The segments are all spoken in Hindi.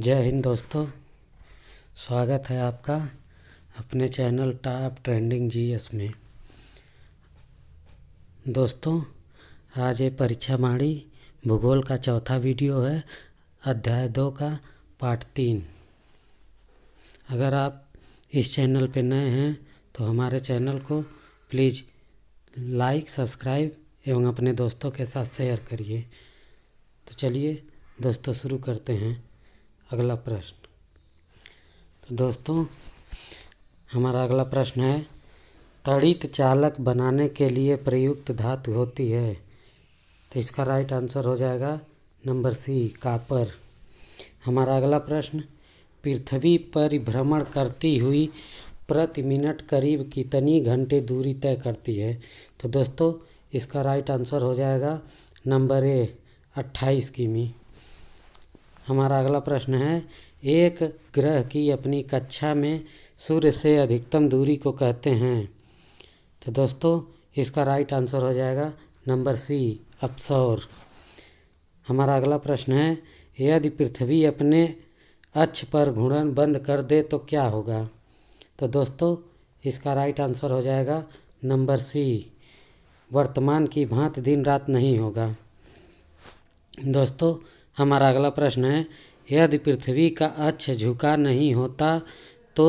जय हिंद दोस्तों। स्वागत है आपका अपने चैनल टॉप ट्रेंडिंग जीएस में। दोस्तों, आज ये परीक्षा माणी भूगोल का चौथा वीडियो है, अध्याय 2 का पार्ट 3। अगर आप इस चैनल पे नए हैं तो हमारे चैनल को प्लीज़ लाइक, सब्सक्राइब एवं अपने दोस्तों के साथ शेयर करिए। तो चलिए दोस्तों शुरू करते हैं। अगला प्रश्न। तो दोस्तों, हमारा अगला प्रश्न है, तड़ित चालक बनाने के लिए प्रयुक्त धातु होती है। तो इसका राइट आंसर हो जाएगा नंबर सी, कापर। हमारा अगला प्रश्न, पृथ्वी परिभ्रमण करती हुई प्रति मिनट करीब कितनी घंटे दूरी तय करती है। तो दोस्तों, इसका राइट आंसर हो जाएगा नंबर ए, 28 किमी। हमारा अगला प्रश्न है, एक ग्रह की अपनी कक्षा में सूर्य से अधिकतम दूरी को कहते हैं। तो दोस्तों, इसका राइट आंसर हो जाएगा नंबर सी, अपसौर। हमारा अगला प्रश्न है, यदि पृथ्वी अपने अक्ष पर घूर्णन बंद कर दे तो क्या होगा। तो दोस्तों, इसका राइट आंसर हो जाएगा नंबर सी, वर्तमान की भांति दिन रात नहीं होगा। दोस्तों, हमारा अगला प्रश्न है, यदि पृथ्वी का अक्ष झुका नहीं होता तो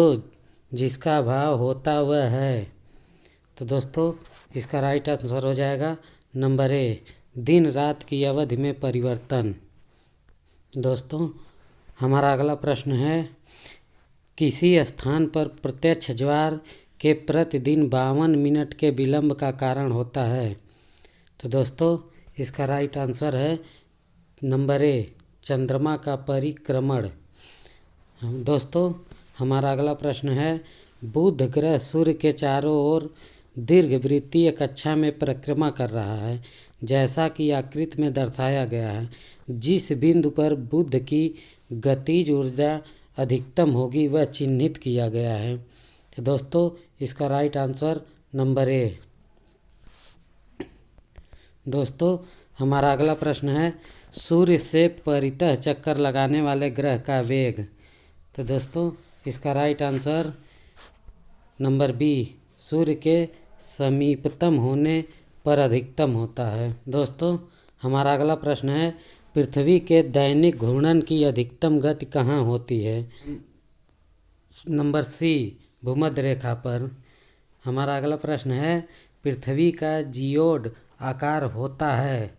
जिसका भाव होता वह है। तो दोस्तों, इसका राइट आंसर हो जाएगा नंबर ए, दिन रात की अवधि में परिवर्तन। दोस्तों, हमारा अगला प्रश्न है, किसी स्थान पर प्रत्यक्ष ज्वार के प्रतिदिन 52 मिनट के विलंब का कारण होता है। तो दोस्तों, इसका राइट आंसर है नंबर ए, चंद्रमा का परिक्रमण। दोस्तों, हमारा अगला प्रश्न है, बुध ग्रह सूर्य के चारों ओर दीर्घवृत्तीय कक्षा में परिक्रमा कर रहा है, जैसा कि आकृति में दर्शाया गया है। जिस बिंदु पर बुध की गतिज ऊर्जा अधिकतम होगी वह चिन्हित किया गया है। तो दोस्तों, इसका राइट आंसर नंबर ए। दोस्तों, हमारा अगला प्रश्न है, सूर्य से परितः चक्कर लगाने वाले ग्रह का वेग। तो दोस्तों, इसका राइट आंसर नंबर बी, सूर्य के समीपतम होने पर अधिकतम होता है। दोस्तों, हमारा अगला प्रश्न है, पृथ्वी के दैनिक घूर्णन की अधिकतम गति कहाँ होती है। नंबर सी, भूमध्य रेखा पर। हमारा अगला प्रश्न है, पृथ्वी का जियोड आकार होता है।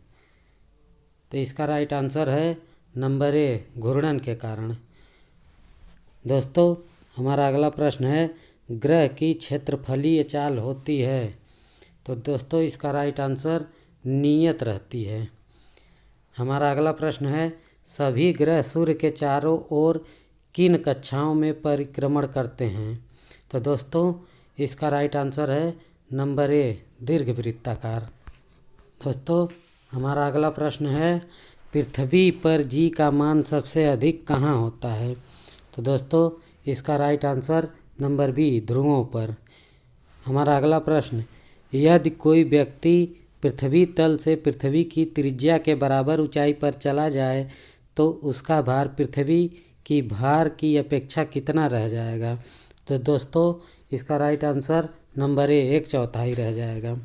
तो इसका राइट आंसर है नंबर ए, घूर्णन के कारण। दोस्तों, हमारा अगला प्रश्न है, ग्रह की क्षेत्रफलीय चाल होती है। तो दोस्तों, इसका राइट आंसर नियत रहती है। हमारा अगला प्रश्न है, सभी ग्रह सूर्य के चारों ओर किन कक्षाओं में परिक्रमण करते हैं। तो दोस्तों, इसका राइट आंसर है नंबर ए, दीर्घवृत्ताकार। दोस्तों, हमारा अगला प्रश्न है, पृथ्वी पर जी का मान सबसे अधिक कहाँ होता है। तो दोस्तों, इसका राइट आंसर नंबर बी, ध्रुवों पर। हमारा अगला प्रश्न, यदि कोई व्यक्ति पृथ्वी तल से पृथ्वी की त्रिज्या के बराबर ऊंचाई पर चला जाए तो उसका भार पृथ्वी की भार की अपेक्षा कितना रह जाएगा। तो दोस्तों, इसका राइट आंसर नंबर ए, 1/4 रह जाएगा।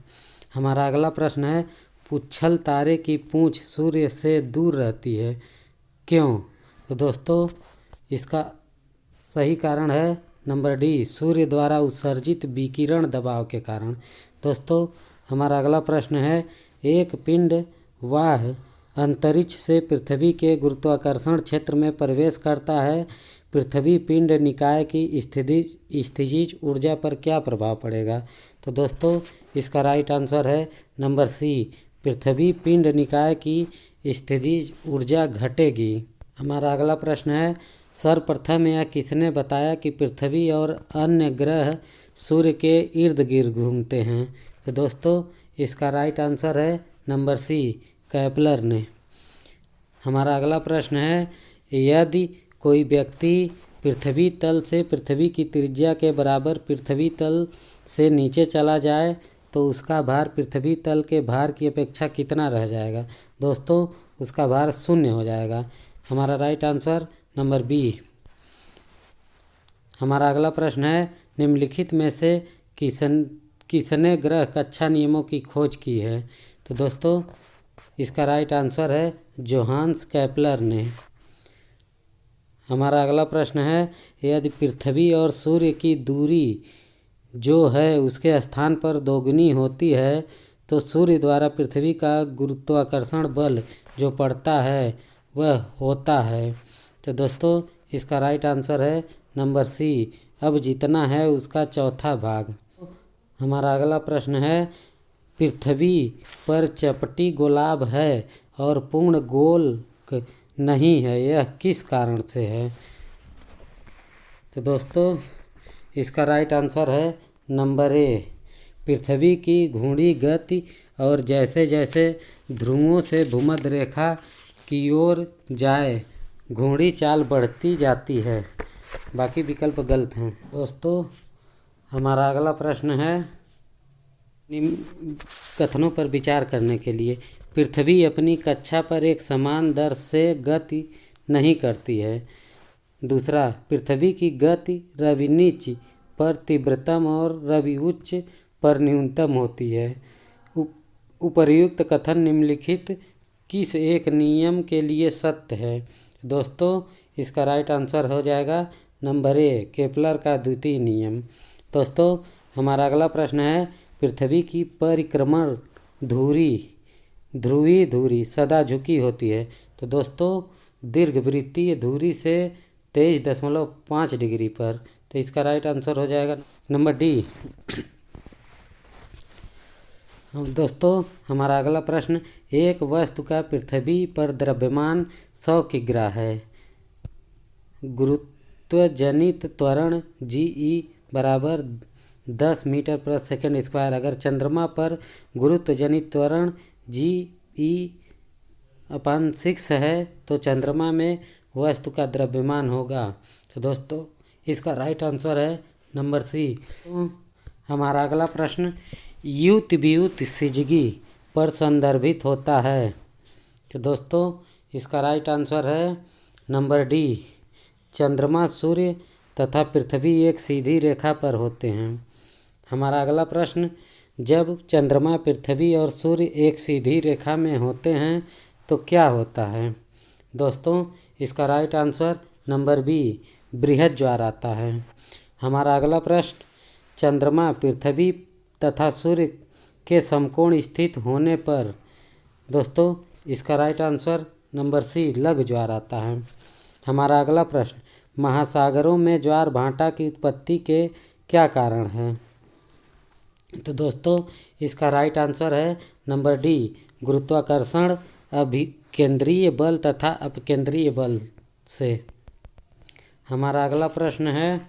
हमारा अगला प्रश्न है, पुच्छल तारे की पूंछ सूर्य से दूर रहती है, क्यों। तो दोस्तों, इसका सही कारण है नंबर डी, सूर्य द्वारा उत्सर्जित विकिरण दबाव के कारण। दोस्तों, हमारा अगला प्रश्न है, एक पिंड वाह अंतरिक्ष से पृथ्वी के गुरुत्वाकर्षण क्षेत्र में प्रवेश करता है, पृथ्वी पिंड निकाय की स्थितिज ऊर्जा पर क्या प्रभाव पड़ेगा। तो दोस्तों, इसका राइट आंसर है नंबर सी, पृथ्वी पिंड निकाय की स्थितिज ऊर्जा घटेगी। हमारा अगला प्रश्न है, सर्वप्रथम यह किसने बताया कि पृथ्वी और अन्य ग्रह सूर्य के इर्द गिर्द घूमते हैं। तो दोस्तों, इसका राइट आंसर है नंबर सी, केपलर ने। हमारा अगला प्रश्न है, यदि कोई व्यक्ति पृथ्वी तल से पृथ्वी की त्रिज्या के बराबर पृथ्वी तल से नीचे चला जाए तो उसका भार पृथ्वी तल के भार की अपेक्षा कितना रह जाएगा। दोस्तों, उसका भार 0 हो जाएगा। हमारा राइट आंसर नंबर बी। हमारा अगला प्रश्न है, निम्नलिखित में से किसने ग्रह कक्षा नियमों की खोज की है? तो दोस्तों इसका राइट आंसर है जोहान्स केपलर ने। हमारा अगला प्रश्न है, यदि पृथ्वी और सूर्य की दूरी जो है उसके स्थान पर दोगुनी होती है तो सूर्य द्वारा पृथ्वी का गुरुत्वाकर्षण बल जो पड़ता है वह होता है। तो दोस्तों इसका राइट आंसर है नंबर सी, अब जितना है उसका चौथा भाग। हमारा अगला प्रश्न है, पृथ्वी पर चपटी गोलाभ है और पूर्ण गोल नहीं है, यह किस कारण से है? तो दोस्तों इसका राइट आंसर है नंबर ए, पृथ्वी की घूर्णी गति और जैसे जैसे ध्रुवों से भूमध्य रेखा की ओर जाए घूर्णी चाल बढ़ती जाती है, बाकी विकल्प गलत हैं। दोस्तों हमारा अगला प्रश्न है, कथनों पर विचार करने के लिए, पृथ्वी अपनी कक्षा पर एक समान दर से गति नहीं करती है। दूसरा, पृथ्वी की गति रवि नीच पर तीव्रतम और रवि उच्च पर न्यूनतम होती है। उपर्युक्त कथन निम्नलिखित किस एक नियम के लिए सत्य है? दोस्तों इसका राइट आंसर हो जाएगा नंबर ए, केपलर का द्वितीय नियम। दोस्तों हमारा अगला प्रश्न है, पृथ्वी की परिक्रमण ध्रुवीय धुरी सदा झुकी होती है। तो दोस्तों दीर्घवृत्तीय धुरी से 23.5 डिग्री पर। तो इसका राइट आंसर हो जाएगा नंबर डी। दोस्तों हमारा अगला प्रश्न, एक वस्तु का पृथ्वी पर द्रव्यमान 100 किग्रा है। गुरुत्वजनित त्वरण GE बराबर 10 मीटर प्रति सेकंड स्क्वायर। अगर चंद्रमा पर गुरुत्वजनित त्वरण GE/6 है तो चंद्रमा में वस्तु का द्रव्यमान होगा। तो दोस्तों इसका राइट आंसर है नंबर सी। तो हमारा अगला प्रश्न, युत वियुत सिजगी पर संदर्भित होता है। तो दोस्तों इसका राइट आंसर है नंबर डी, चंद्रमा सूर्य तथा पृथ्वी एक सीधी रेखा पर होते हैं। हमारा अगला प्रश्न, जब चंद्रमा पृथ्वी और सूर्य एक सीधी रेखा में होते हैं तो क्या होता है? दोस्तों इसका राइट आंसर नंबर बी, बृहद ज्वार आता है। हमारा अगला प्रश्न, चंद्रमा पृथ्वी तथा सूर्य के समकोण स्थित होने पर। दोस्तों इसका राइट आंसर नंबर सी, लघु ज्वार आता है। हमारा अगला प्रश्न, महासागरों में ज्वार भाटा की उत्पत्ति के क्या कारण हैं? तो दोस्तों इसका राइट आंसर है नंबर डी, गुरुत्वाकर्षण, अभिकेंद्रीय बल तथा अपकेंद्रीय बल से। हमारा अगला प्रश्न है,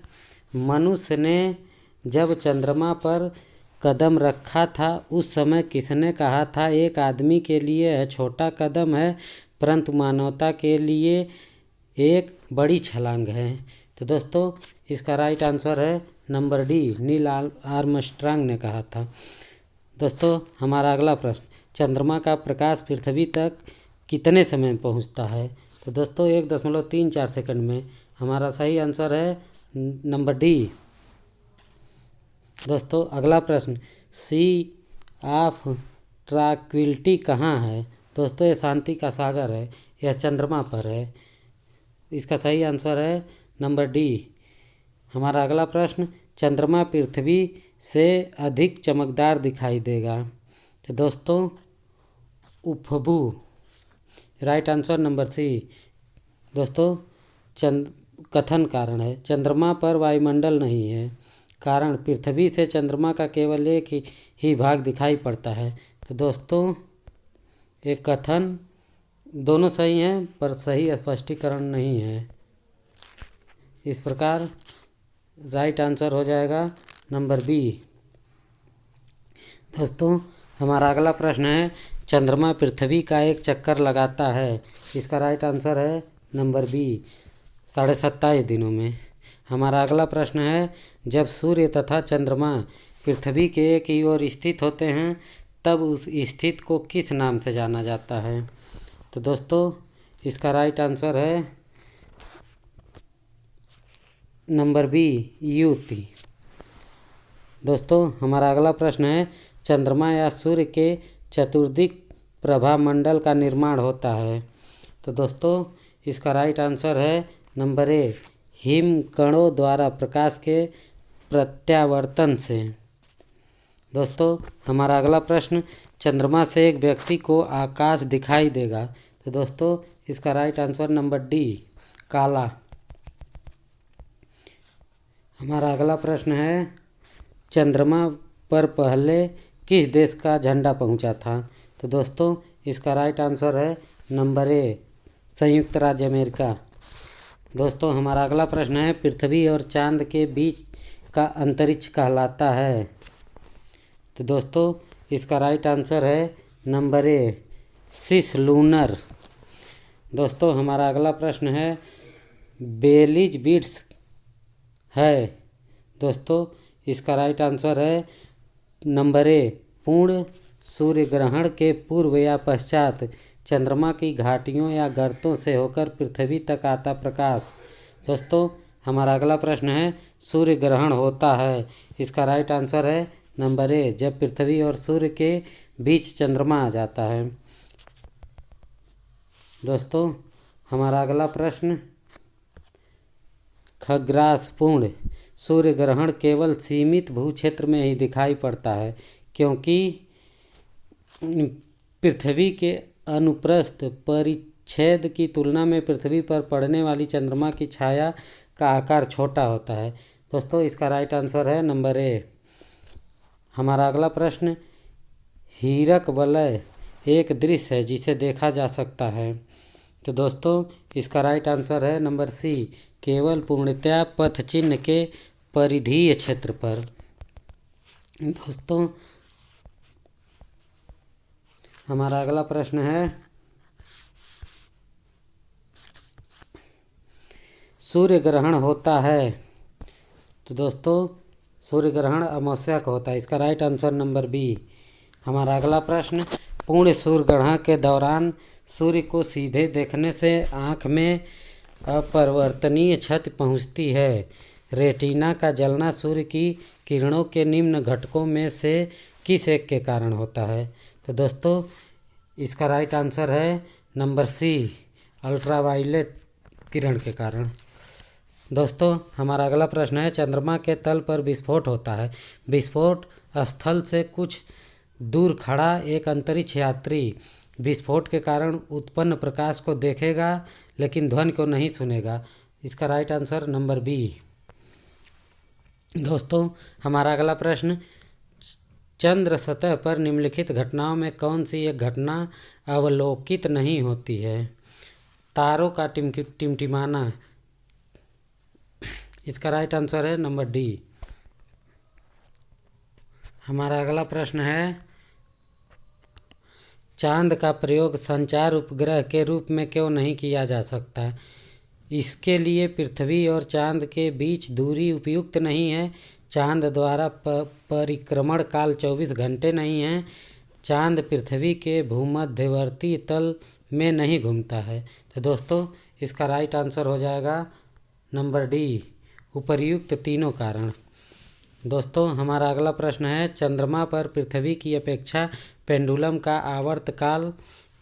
मनुष्य ने जब चंद्रमा पर कदम रखा था उस समय किसने कहा था एक आदमी के लिए यह छोटा कदम है परंतु मानवता के लिए एक बड़ी छलांग है? तो दोस्तों इसका राइट आंसर है नंबर डी, नील आर्मस्ट्रांग ने कहा था। दोस्तों हमारा अगला प्रश्न, चंद्रमा का प्रकाश पृथ्वी तक कितने समय में पहुंचता है? तो दोस्तों 1.34 सेकंड में। हमारा सही आंसर है नंबर डी। दोस्तों अगला प्रश्न, सी ऑफ ट्रैंक्विलिटी कहाँ है? दोस्तों ये शांति का सागर है, यह चंद्रमा पर है। इसका सही आंसर है नंबर डी। हमारा अगला प्रश्न, चंद्रमा पृथ्वी से अधिक चमकदार दिखाई देगा। तो दोस्तों उपभू, राइट आंसर नंबर सी। दोस्तों कथन कारण है, चंद्रमा पर वायुमंडल नहीं है। कारण, पृथ्वी से चंद्रमा का केवल एक ही भाग दिखाई पड़ता है। तो दोस्तों एक कथन दोनों सही हैं पर सही स्पष्टीकरण नहीं है। इस प्रकार राइट आंसर हो जाएगा नंबर बी। दोस्तों हमारा अगला प्रश्न है, चंद्रमा पृथ्वी का एक चक्कर लगाता है। इसका राइट आंसर है नंबर बी, 27.5 दिनों में। हमारा अगला प्रश्न है, जब सूर्य तथा चंद्रमा पृथ्वी के एक ही ओर स्थित होते हैं तब उस स्थित को किस नाम से जाना जाता है? तो दोस्तों इसका राइट आंसर है नंबर बी युति। दोस्तों हमारा अगला प्रश्न है, चंद्रमा या सूर्य के चतुर्दिक प्रभामंडल का निर्माण होता है। तो दोस्तों इसका राइट आंसर है नंबर ए, हिमकणों द्वारा प्रकाश के प्रत्यावर्तन से। दोस्तों हमारा अगला प्रश्न, चंद्रमा से एक व्यक्ति को आकाश दिखाई देगा। तो दोस्तों इसका राइट आंसर नंबर डी, काला। हमारा अगला प्रश्न है, चंद्रमा पर पहले किस देश का झंडा पहुंचा था। तो दोस्तों इसका राइट आंसर है नंबर ए, संयुक्त राज्य अमेरिका। दोस्तों हमारा अगला प्रश्न है, पृथ्वी और चांद के बीच का अंतरिक्ष कहलाता है। तो दोस्तों इसका राइट आंसर है नंबर ए, सिसलूनर। दोस्तों हमारा अगला प्रश्न है, बेलीज बीट्स है। दोस्तों इसका राइट आंसर है नंबर ए, पूर्ण सूर्य ग्रहण के पूर्व या पश्चात चंद्रमा की घाटियों या गर्तों से होकर पृथ्वी तक आता प्रकाश। दोस्तों हमारा अगला प्रश्न है, सूर्य ग्रहण होता है। इसका राइट आंसर है नंबर ए, जब पृथ्वी और सूर्य के बीच चंद्रमा आ जाता है। दोस्तों हमारा अगला प्रश्न, खग्रासपूर्ण सूर्य ग्रहण केवल सीमित भूक्षेत्र में ही दिखाई पड़ता है, क्योंकि पृथ्वी के अनुप्रस्थ परिच्छेद की तुलना में पृथ्वी पर पड़ने वाली चंद्रमा की छाया का आकार छोटा होता है। दोस्तों इसका राइट आंसर है नंबर ए। हमारा अगला प्रश्न, हीरक वलय एक दृश्य है जिसे देखा जा सकता है। तो दोस्तों इसका राइट आंसर है नंबर सी, केवल पूर्णतया पथ चिन्ह के परिधीय क्षेत्र पर। दोस्तों हमारा अगला प्रश्न है, सूर्य ग्रहण होता है। तो दोस्तों सूर्य ग्रहण अमावस्या को होता है। इसका राइट आंसर नंबर बी। हमारा अगला प्रश्न, पूर्ण सूर्य ग्रहण के दौरान सूर्य को सीधे देखने से आँख में अपरिवर्तनीय क्षति पहुँचती है। रेटिना का जलना सूर्य की किरणों के निम्न घटकों में से किस एक के कारण होता है। तो दोस्तों इसका राइट आंसर है नंबर सी, अल्ट्रावायलेट किरण के कारण। दोस्तों हमारा अगला प्रश्न है, चंद्रमा के तल पर विस्फोट होता है। विस्फोट स्थल से कुछ दूर खड़ा एक अंतरिक्ष यात्री विस्फोट के कारण उत्पन्न प्रकाश को देखेगा लेकिन ध्वनि को नहीं सुनेगा। इसका राइट आंसर नंबर बी। दोस्तों हमारा अगला प्रश्न, चंद्र सतह पर निम्नलिखित घटनाओं में कौन सी एक घटना अवलोकित नहीं होती है। तारों का टिमटिमाना। इसका राइट आंसर है नंबर डी। हमारा अगला प्रश्न है, चांद का प्रयोग संचार उपग्रह के रूप में क्यों नहीं किया जा सकता। इसके लिए पृथ्वी और चांद के बीच दूरी उपयुक्त नहीं है। चांद द्वारा परिक्रमण काल 24 घंटे नहीं है। चांद पृथ्वी के भूमध्यवर्ती तल में नहीं घूमता है। तो दोस्तों इसका राइट आंसर हो जाएगा नंबर डी, उपर्युक्त तीनों कारण। दोस्तों हमारा अगला प्रश्न है, चंद्रमा पर पृथ्वी की अपेक्षा पेंडुलम का आवर्तकाल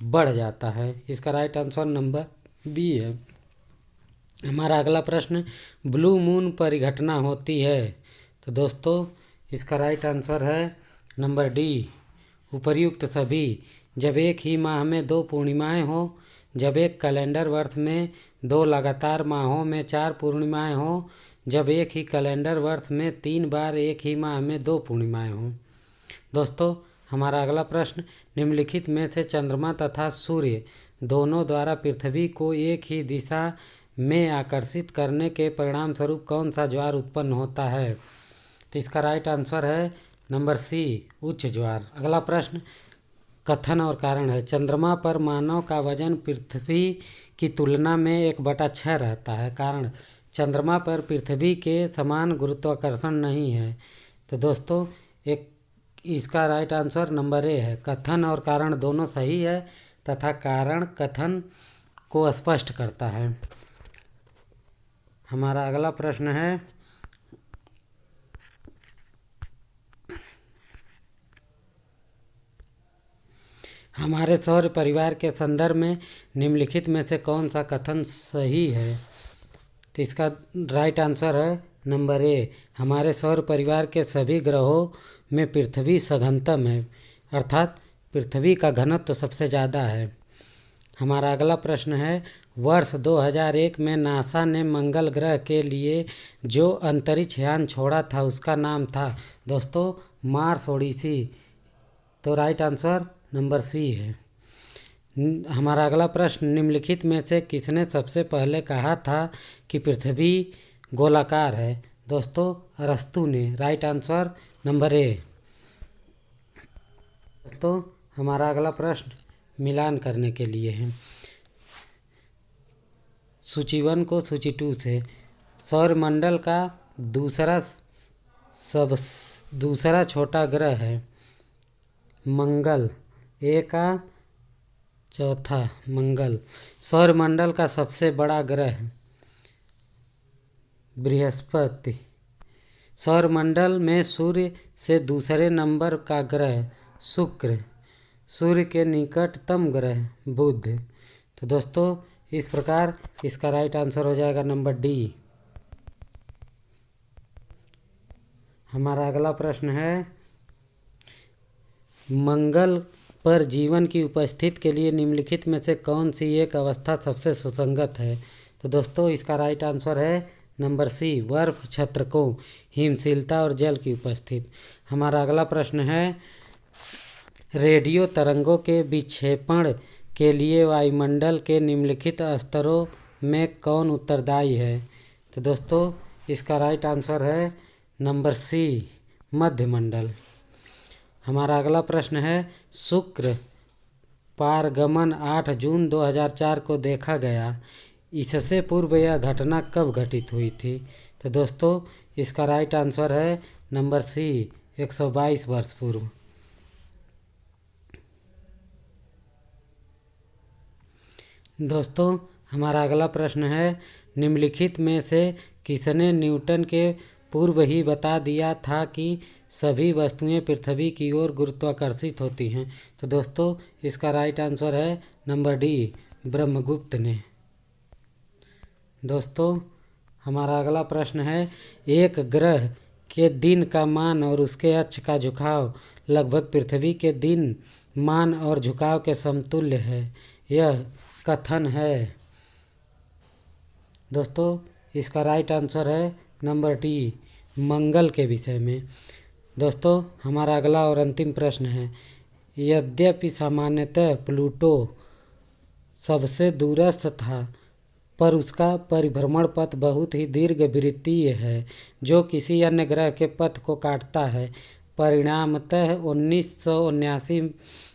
बढ़ जाता है। इसका राइट आंसर नंबर बी है। हमारा अगला प्रश्न, ब्लू मून परिघटना होती है। तो दोस्तों इसका राइट आंसर है नंबर डी, उपर्युक्त सभी। जब एक ही माह में 2 पूर्णिमाएं हो, जब एक कैलेंडर वर्ष में 2 लगातार माहों में 4 पूर्णिमाएं हो, जब एक ही कैलेंडर वर्ष में 3 बार एक ही माह में 2 पूर्णिमाएं हों। दोस्तों हमारा अगला प्रश्न, निम्नलिखित में से चंद्रमा तथा सूर्य दोनों द्वारा पृथ्वी को एक ही दिशा में आकर्षित करने के परिणाम स्वरूप कौन सा ज्वार उत्पन्न होता है। तो इसका राइट आंसर है नंबर सी, उच्च ज्वार। अगला प्रश्न, कथन और कारण है। चंद्रमा पर मानव का वजन पृथ्वी की तुलना में 1/6 रहता है। कारण, चंद्रमा पर पृथ्वी के समान गुरुत्वाकर्षण नहीं है। तो दोस्तों इसका राइट आंसर नंबर ए है। कथन और कारण दोनों सही है तथा कारण कथन को स्पष्ट करता है। हमारा अगला प्रश्न है हमारे सौर परिवार के संदर्भ में निम्नलिखित में से कौन सा कथन सही है। तो इसका राइट आंसर है नंबर ए। हमारे सौर परिवार के सभी ग्रहों में पृथ्वी सघनतम है, अर्थात पृथ्वी का घनत्व सबसे ज़्यादा है। हमारा अगला प्रश्न है वर्ष 2001 में नासा ने मंगल ग्रह के लिए जो अंतरिक्ष यान छोड़ा था उसका नाम था दोस्तों मार्स ओडिसी। तो राइट आंसर नंबर सी है। हमारा अगला प्रश्न निम्नलिखित में से किसने सबसे पहले कहा था कि पृथ्वी गोलाकार है। दोस्तों अरस्तु ने। Right answer number A. दोस्तों हमारा अगला प्रश्न मिलान करने के लिए है सूची 1 को सूची 2 से। सौरमंडल का दूसरा छोटा ग्रह है मंगल। ए का चौथा मंगल। सौरमंडल का सबसे बड़ा ग्रह बृहस्पति। सौरमंडल में सूर्य से दूसरे नंबर का ग्रह शुक्र। सूर्य के निकटतम ग्रह बुध। तो दोस्तों इस प्रकार इसका राइट आंसर हो जाएगा नंबर डी। हमारा अगला प्रश्न है मंगल पर जीवन की उपस्थिति के लिए निम्नलिखित में से कौन सी एक अवस्था सबसे सुसंगत है। तो दोस्तों इसका राइट आंसर है नंबर सी बर्फ छत्रकों हिमशीलता और जल की उपस्थिति। हमारा अगला प्रश्न है रेडियो तरंगों के विक्षेपण के लिए वायुमंडल के निम्नलिखित स्तरों में कौन उत्तरदायी है। तो दोस्तों इसका राइट आंसर है नंबर सी मध्यमंडल। हमारा अगला प्रश्न है शुक्र पारगमन 8 जून 2004 को देखा गया। इससे पूर्व यह घटना कब घटित हुई थी। तो दोस्तों इसका राइट आंसर है नंबर सी 122 वर्ष पूर्व। दोस्तों हमारा अगला प्रश्न है निम्नलिखित में से किसने न्यूटन के पूर्व ही बता दिया था कि सभी वस्तुएं पृथ्वी की ओर गुरुत्वाकर्षित होती हैं। तो दोस्तों इसका राइट आंसर है नंबर डी ब्रह्मगुप्त ने। दोस्तों हमारा अगला प्रश्न है एक ग्रह के दिन का मान और उसके अक्ष का झुकाव लगभग पृथ्वी के दिन मान और झुकाव के समतुल्य है। यह कथन है। दोस्तों इसका राइट आंसर है नंबर डी मंगल के विषय में। दोस्तों हमारा अगला और अंतिम प्रश्न है यद्यपि सामान्यतः प्लूटो सबसे दूरस्थ था पर उसका परिभ्रमण पथ बहुत ही दीर्घवृत्तीय है जो किसी अन्य ग्रह के पथ को काटता है। परिणामतः 1979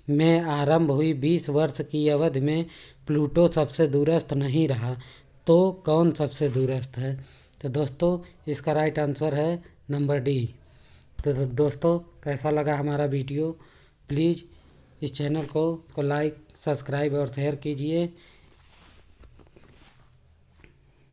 में आरंभ हुई 20 वर्ष की अवधि में प्लूटो सबसे दूरस्थ नहीं रहा। तो कौन सबसे दूरस्थ है। तो दोस्तों इसका राइट आंसर है नंबर डी। तो दोस्तों कैसा लगा हमारा वीडियो, प्लीज़ इस चैनल को लाइक सब्सक्राइब और शेयर कीजिए।